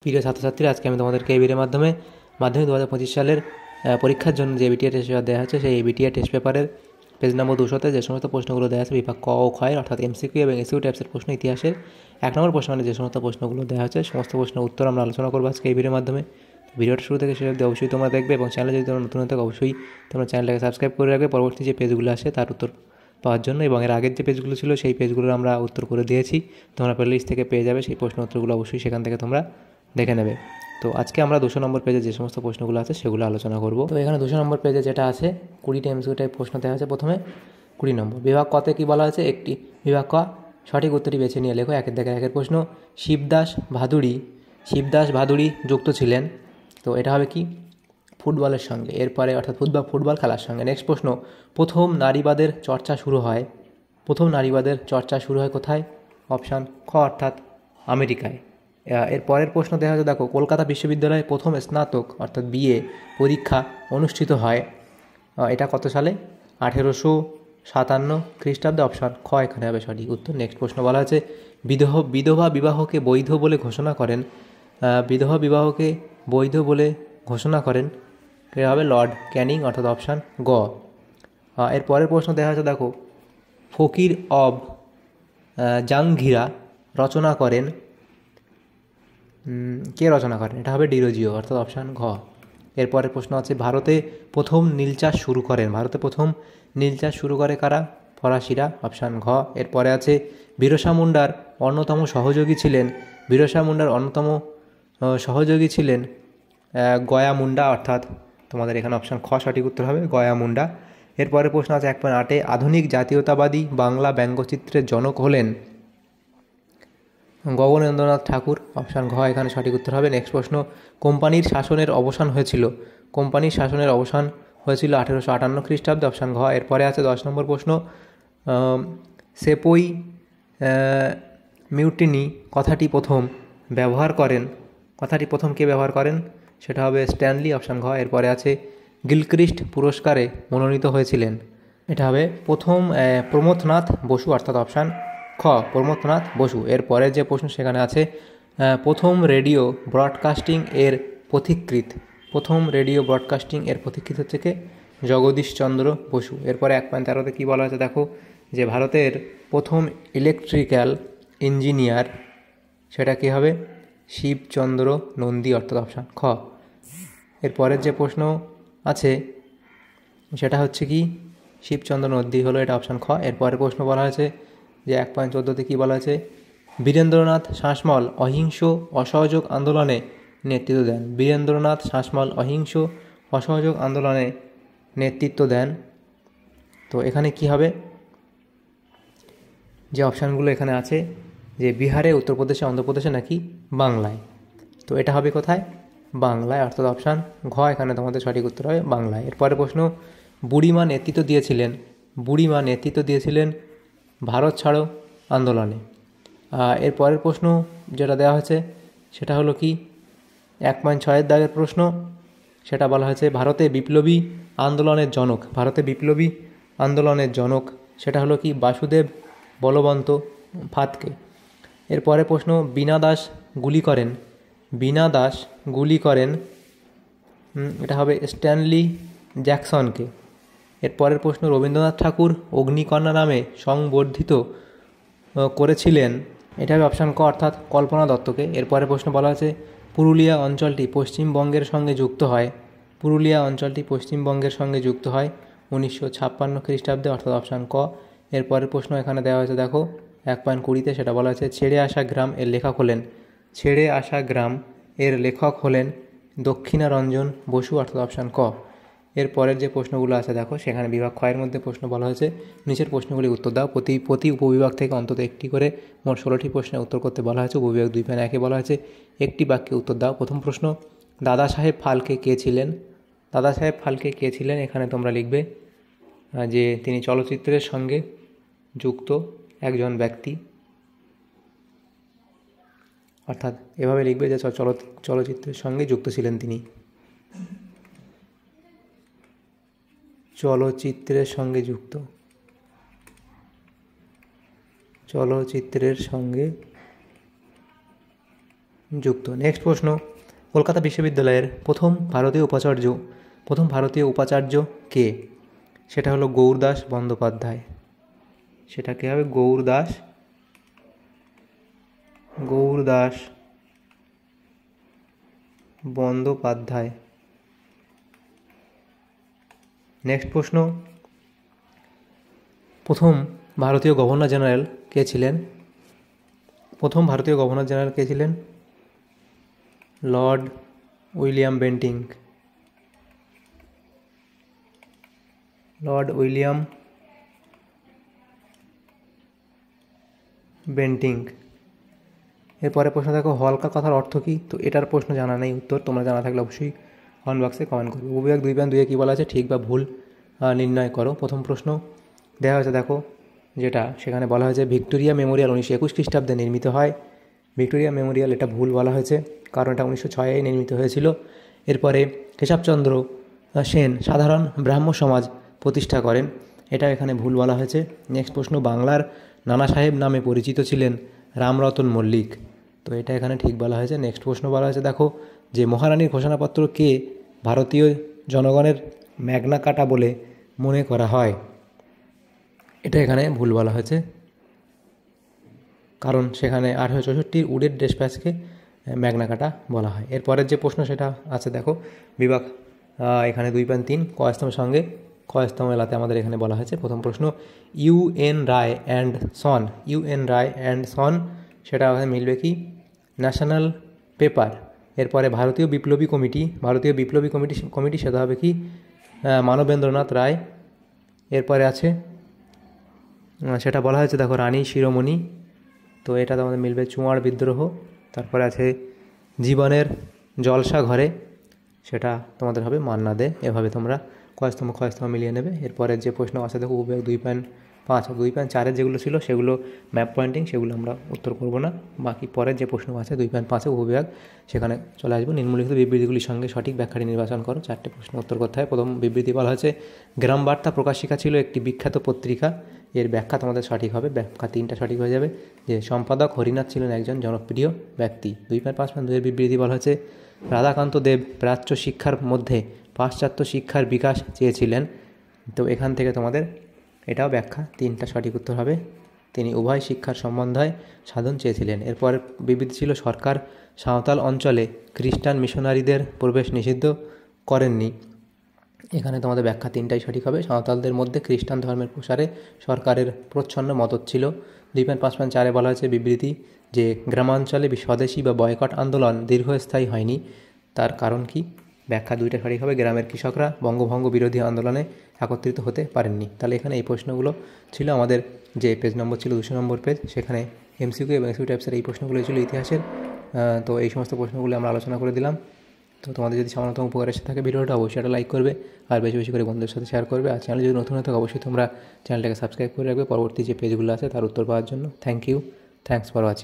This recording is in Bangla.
প্রিয় ছাত্রছাত্রীরা, আজকে আমি তোমাদেরকে এই ভিডিওর মাধ্যমে মাধ্যমিক 2025 সালের পরীক্ষার জন্য যে বিটিএ টেস্ট পেপার দেওয়া হচ্ছে সেই বিটিএ টেস্ট পেপারের পেজ নম্বর 200-তে যে সমস্ত প্রশ্নগুলো দেওয়া আছে বিভাগ ক ও খয়ের, অর্থাৎ এমসিকিউ এবং এসইউ টাইপসের প্রশ্ন, ইতিহাসের 1 নম্বর প্রশ্ন মানে যে সমস্ত প্রশ্নগুলো দেওয়া হচ্ছে সমস্ত প্রশ্নের উত্তর আমরা আলোচনা করবো আজকে এই ভিডিওর মাধ্যমে। ভিডিওটা শুরু থেকে শেষ অবধি অবশ্যই তোমরা দেখবে এবং চ্যানেলে যদি তোমরা নতুন হয়ে থাকো অবশ্যই তোমরা চ্যানেলটাকে সাবস্ক্রাইব করে রাখবে পরবর্তী যে পেজগুলো আসে তার উত্তর পাওয়ার জন্য। এবং এর আগের যে পেজগুলো ছিল সেই পেজগুলোর আমরা উত্তর করে দিয়েছি, তোমরা প্লেলিস্ট থেকে পেয়ে যাবে সেই প্রশ্ন উত্তরগুলো, অবশ্যই সেখান থেকে তোমরা দেখে নেবে। তো আজকে আমরা 200 নম্বর পেজে যে সমস্ত প্রশ্নগুলো আছে সেগুলো আলোচনা করব। তো এখানে 200 নম্বর পেজে যেটা আছে 20টা এমসিকিউ টাইপ প্রশ্ন দেওয়া আছে। প্রথমে 20 নম্বর বিভাগ কতে কী বলা আছে, একটি বিভাগ ক সঠিক উত্তরটি বেছে নিয়ে লেখো। একের দেখে একের প্রশ্ন, শিবদাস ভাদুড়ি যুক্ত ছিলেন, তো এটা হবে কি ফুটবলের সঙ্গে, এরপরে অর্থাৎ ফুটবল খেলার সঙ্গে। নেক্সট প্রশ্ন, প্রথম নারীবাদের চর্চা শুরু হয় কোথায়? অপশান খ অর্থাৎ আমেরিকায়। এর পরের প্রশ্ন দেখা হচ্ছে, দেখো কলকাতা বিশ্ববিদ্যালয়ে প্রথম স্নাতক অর্থাৎ বিএ পরীক্ষা অনুষ্ঠিত হয়, এটা কত সালে? 1857 খ্রিস্টাব্দে। অপশান খ এখানে হবে সঠিক উত্তর। নেক্সট প্রশ্ন বলা আছে, বিধবা বিবাহকে বৈধ বলে ঘোষণা করেন কে হবে? লর্ড ক্যানিং, অর্থাৎ অপশান গ। এর পরের প্রশ্ন দেখা যাচ্ছে, দেখো ফকির অব জাংঘিরা রচনা করেন, কে রচনা করেন? এটা হবে ডিরোজিও, অর্থাৎ অপশান ঘ। এরপরের প্রশ্ন আছে, ভারতে প্রথম নীল চাষ শুরু করে কারা? ফরাসিরা, অপশান ঘ। এরপরে আছে, বিরসা মুন্ডার অন্যতম সহযোগী ছিলেন গয়া মুন্ডা, অর্থাৎ তোমাদের এখানে অপশান খ সঠিক উত্তর হবে, গয়া মুন্ডা। এরপরে প্রশ্ন আছে 1.8, আধুনিক জাতীয়তাবাদী বাংলা ব্যঙ্গচিত্রের জনক হলেন গগনেন্দ্রনাথ ঠাকুর, অপশান ঘ এখানে সঠিক উত্তর হবে। নেক্সট প্রশ্ন, কোম্পানির শাসনের অবসান হয়েছিল 1858 খ্রিস্টাব্দে, অপশান ঘ। এরপরে আছে 10 নম্বর প্রশ্ন, সেপই মিউটিনি কথাটি প্রথম কে ব্যবহার করেন? সেটা হবে স্ট্যানলি, অপশান ঘ। এরপরে আছে, গিলক্রিস্ট পুরস্কারে মনোনীত হয়েছিলেন, এটা হবে প্রথম প্রমথনাথ বসু, অর্থাৎ অপশান খ প্রমথনাথ বসু। এরপরে যে প্রশ্ন সেখানে আছে, প্রথম রেডিও ব্রডকাস্টিং এর পথিকৃৎ হচ্ছে কে? জগদীশচন্দ্র বসু। এরপরে 1.13-তে কী বলা হয়েছে দেখো, যে ভারতের প্রথম ইলেকট্রিক্যাল ইঞ্জিনিয়ার সেটা কী হবে? শিবচন্দ্র নন্দী, অর্থাৎ অপশান খ। এরপরের যে প্রশ্ন আছে সেটা হচ্ছে কি শিবচন্দ্র নন্দী হলো, এটা অপশান খ। এরপরের প্রশ্ন বলা হয়েছে যে 1.14-তে কী বলা আছে, বীরেন্দ্রনাথ শাসমল অহিংস অসহযোগ আন্দোলনে নেতৃত্ব দেন, তো এখানে কি হবে? যে অপশানগুলো এখানে আছে যে বিহারে, উত্তরপ্রদেশে, অন্ধ্রপ্রদেশে নাকি বাংলায়, তো এটা হবে কোথায়? বাংলায়, অর্থাৎ অপশান ঘ এখানে তোমাদের সঠিক উত্তর হবে বাংলায়। এরপরে প্রশ্ন, বুড়িমা নেতৃত্ব দিয়েছিলেন ভারত ছাড়ো আন্দোলনে। এর পরের প্রশ্ন যেটা দেওয়া হয়েছে সেটা হলো কি 1.6-এর দাগের প্রশ্ন, সেটা বলা হয়েছে ভারতে বিপ্লবী আন্দোলনের জনক সেটা হলো কি বাসুদেব বলবন্ত ফাতকে। এরপরে প্রশ্ন, বীণা দাস গুলি করেন, এটা হবে স্ট্যানলি জ্যাকসনকে। এরপরের প্রশ্ন, রবীন্দ্রনাথ ঠাকুর অগ্নিকন্যা নামে সংবর্ধিত করেছিলেন, এটা হবে অপশান ক অর্থাৎ কল্পনা দত্তকে। এরপরে প্রশ্ন বলা আছে, পুরুলিয়া অঞ্চলটি পশ্চিমবঙ্গের সঙ্গে যুক্ত হয় 1956 খ্রিস্টাব্দে, অর্থাৎ অপশান ক। এরপরের প্রশ্ন এখানে দেওয়া হয়েছে দেখো 1.20-তে, সেটা বলা হয়েছে, ছেড়ে আসা গ্রাম এর লেখক হলেন দক্ষিণারঞ্জন বসু, অর্থাৎ অপশান ক। এরপরের যে প্রশ্নগুলো আছে দেখো সেখানে বিভাগ ক্ষয়ের মধ্যে প্রশ্ন বলা হয়েছে, নিচের প্রশ্নগুলি উত্তর দাও। প্রতি উপবিভাগ থেকে অন্তত একটি করে মোট 16টি প্রশ্নের উত্তর করতে বলা হয়েছে। উপবিভাগ 2.1-এ বলা হয়েছে একটি বাক্যে উত্তর দাও। প্রথম প্রশ্ন, দাদা সাহেব ফালকে কে ছিলেন? এখানে তোমরা লিখবে যে তিনি চলচ্চিত্রের সঙ্গে যুক্ত একজন ব্যক্তি, অর্থাৎ এভাবে লিখবে যে চলচ্চিত্রের সঙ্গে যুক্ত ছিলেন তিনি, চলচ্চিত্রের সঙ্গে যুক্ত। নেক্সট প্রশ্ন, কলকাতা বিশ্ববিদ্যালয়ের প্রথম ভারতীয় উপাচার্য কে? সেটা হলো গৌরদাস বন্দ্যোপাধ্যায়। সেটা কে হবে? গৌরদাস বন্দ্যোপাধ্যায়। নেক্সট প্রশ্ন, প্রথম ভারতীয় গভর্নর জেনারেল কে ছিলেন? Lord William Bentinck. এরপরে প্রশ্ন দেখো, হলকা কথার অর্থ কী? তো এটার প্রশ্ন জানা নেই, উত্তর তোমরা জানা থাকলে অবশ্যই কমেন্ট বক্সে কমেন্ট করবে। উপবিভাগ 2.2 কী বলা আছে, ঠিক বা ভুল নির্ণয় করো। প্রথম প্রশ্ন দেওয়া হয়েছে দেখো, যেটা সেখানে বলা হয়েছে ভিক্টোরিয়া মেমোরিয়াল 1921 খ্রিস্টাব্দে নির্মিত হয়। ভিক্টোরিয়া মেমোরিয়াল এটা ভুল বলা হয়েছে, কারণ এটা 1906-এ নির্মিত হয়েছিল। এরপরে কেশবচন্দ্র সেন সাধারণ ব্রাহ্ম সমাজ প্রতিষ্ঠা করেন, এটা এখানে ভুল বলা হয়েছে। নেক্সট প্রশ্ন, বাংলার নানা সাহেব নামে পরিচিত ছিলেন রামরতন মল্লিক, তো এটা এখানে ঠিক বলা হয়েছে। নেক্সট প্রশ্ন বলা হয়েছে দেখো, যে মহারানীর ঘোষণাপত্র কে ভারতীয় জনগণের ম্যাগনা কাটা বলে মনে করা হয়, এটা এখানে ভুল বলা হয়েছে, কারণ সেখানে 1864 উডের ডেসপ্যাচকে ম্যাগনা কাটা বলা হয়। এরপরের যে প্রশ্ন সেটা আছে দেখো, বিভাগ এখানে 2.3 কয়স্তমের সঙ্গে কয়স্তম এলাতে আমাদের এখানে বলা হয়েছে। প্রথম প্রশ্ন, ইউএন রায় অ্যান্ড সন, সেটা মিলবে কি? National paper. এরপরে ভারতীয় বিপ্লবী কমিটি সেটা হবে কি? মানবেন্দ্রনাথ রায়। এরপরে আছে সেটা বলা হয়েছে দেখো রানী শিরোমণি, তো এটা তোমাদের মিলবে চুয়াড় বিদ্রোহ। তারপরে আছে জীবনের জলসা ঘরে, সেটা তোমাদের হবে মান্না দে। এভাবে তোমরা কয়স্তম মিলিয়ে নেবে। এরপরে যে প্রশ্ন আছে দেখো, উপবিভাগ 2.5 2.4-এর যেগুলো ছিল সেগুলো ম্যাপ পয়েন্টিং, সেগুলো আমরা উত্তর করব না। বাকি পরের যে প্রশ্ন আছে 2.5-এ উপবিভাগ, সেখানে চলে আসবো। নিম্নলিখিত বিবৃতিগুলির সঙ্গে সঠিক ব্যাখ্যাটি নির্বাচন করো। 4টে প্রশ্ন উত্তর করতে হয়। প্রথম বিবৃতি বলা হয়েছে, গ্রাম বার্তা প্রকাশিকা ছিল একটি বিখ্যাত পত্রিকা, এর ব্যাখ্যা তোমাদের সঠিক হবে। ব্যাখ্যা 3টা সঠিক হয়ে যাবে। যে সম্পাদক হরিনাথ ছিলেন একজন জনপ্রিয় ব্যক্তি। 2.5.2-এর বিবৃতি বলা হয়েছে, রাধাকান্ত দেব প্রাচ্য শিক্ষার মধ্যে পাশ্চাত্য শিক্ষার বিকাশ চেয়েছিলেন, তো এখান থেকে তোমাদের এটাও ব্যাখ্যা 3টা সঠিক উত্তর হবে। তিনি উভয় শিক্ষার সমন্বয় সাধন চেয়েছিলেন। এরপর বিবৃতি ছিল, সরকার সাঁওতাল অঞ্চলে খ্রিস্টান মিশনারিদের প্রবেশ নিষিদ্ধ করেননি, এখানে তোমাদের ব্যাখ্যা 3টাই সঠিক হবে। সাঁওতালদের মধ্যে খ্রিস্টান ধর্মের প্রসারে সরকারের প্রচ্ছন্ন মদত ছিল। 2.5.4-এ বলা হয়েছে বিবৃতি, যে গ্রামাঞ্চলে স্বদেশী বা বয়কট আন্দোলন দীর্ঘস্থায়ী হয়নি, তার কারণ কি? ব্যাখ্যা 2টা সঠিক হবে। গ্রামের কৃষকরা বঙ্গভঙ্গ বিরোধী আন্দোলনে একত্রিত হতে পারেননি। তাহলে এখানে এই প্রশ্নগুলো ছিল আমাদের, যে পেজ নম্বর ছিল 200 নম্বর পেজ, সেখানে এমসিকিউ এবং এসকিউ টাইপসের এই প্রশ্নগুলো ছিল ইতিহাসের। তো এই সমস্ত প্রশ্নগুলো আমরা আলোচনা করে দিলাম। তো তোমাদের যদি সামান্যতম উপকার এসে থাকে ভিডিওটা, অবশ্যই একটা লাইক করবে, আর বেশি বেশি করে বন্ধুদের সাথে শেয়ার করবে। আর চ্যানেল যদি নতুন হয়ে থাকে অবশ্যই তোমরা চ্যানেলটাকে সাবস্ক্রাইব করে রাখবে পরবর্তী যে পেজগুলো আছে তার উত্তর পাওয়ার জন্য। Thanks for watching.